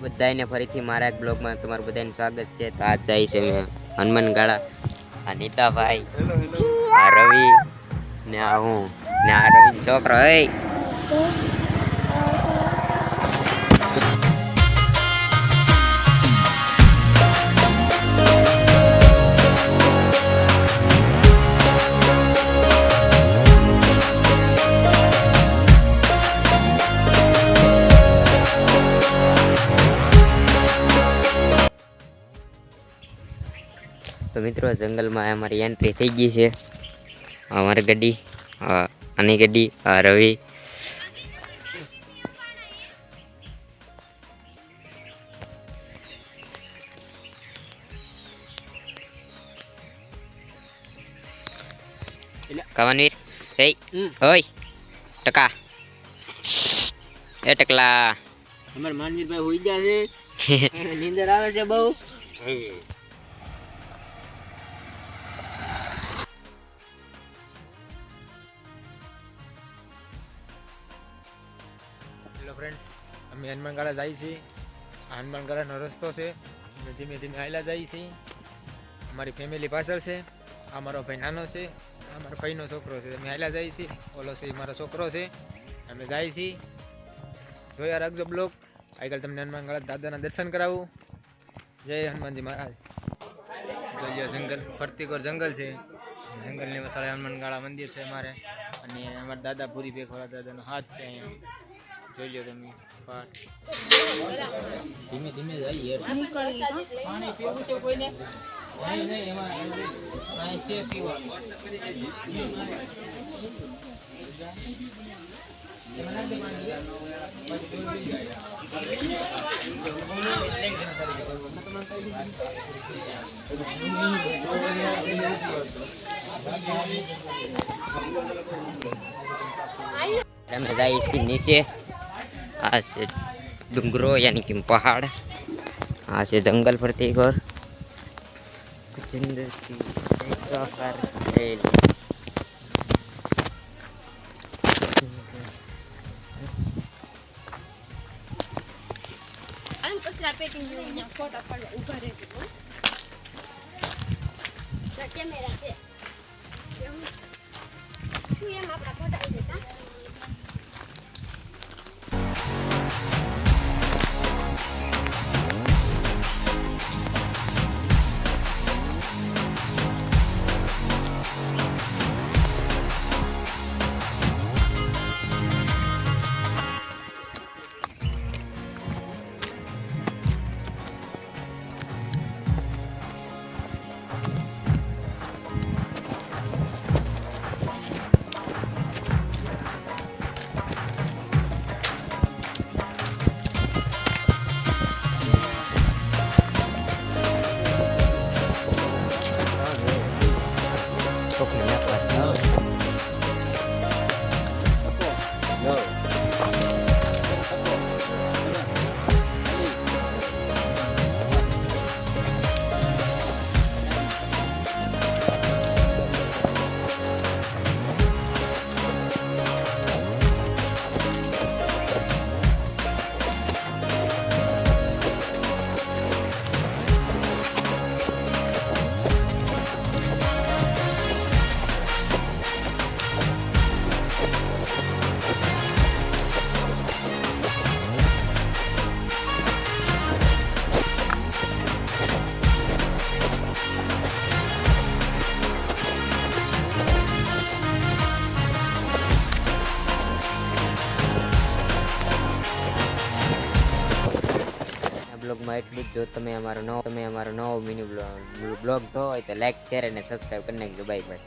બધાને ફરીથી મારા એક બ્લોગમાં તમારું બધાનું સ્વાગત છે. તો આજ જાય છે મેં હનુમાન ગાળા. આ નીતાભાઈ, આ રવિ ને આ હું ને આ રવિ છોકરો. તો મિત્રો જંગલમાં અમારી એન્ટ્રી થઈ ગઈ છે. અમારી ગાડી, આની ગાડી, આ રવિ. કવાનવીર એ ઓય ટકા એ ટકલા અમાર માનવીરભાઈ હોઈ ગયા છે. નીંદર આવે છે બહુ. હેલો ફ્રેન્ડ્સ, અમે હનુમાનગાળા જઈએ છીએ. આ હનુમાનગાળાનો રસ્તો છે. અમે ધીમે ધીમે હાલ્યા જઈએ છીએ. અમારી ફેમિલી પાછળ છે. આ મારો ભાઈ નાનો છે, આ મારા ભાઈનો છોકરો છે. અમે હાલ્યા જઈએ છીએ. ઓલો છે મારો છોકરો છે. અમે જઈએ છીએ. જોયા રાખજો બ્લોગ. આગળ તમને હનુમાનગાળા દાદાના દર્શન કરાવું. જય હનુમાનજી મહારાજ. જોઈએ જંગલ, ફરતી કોર જંગલ છે. જંગલની વસાડે હનુમાનગાળા મંદિર છે અમારે. અને અમારા દાદા પૂરી પેખવાળા દાદાનો હાથ છે અહીંયા. જોઈ લો તમે પાઠ. ધીમે ધીમે જઈએ. પાણી પીવું છે કોઈને? નહીં નહીં, એમાં પાણી છે પીવાનું. हम जाए इसके नीचे. आ से डूंगरो यानी कि पहाड़, आ से जंगल पर थे और जिंदगी फोटो ऊपर कैमेरा से બ્લોગમાં એટલું જ. જો તમે અમારો નવો મિની બ્લોગ જો હોય તો લાઈક, શેર અને સબસ્ક્રાઈબ કરી નાખજો. Bye bye.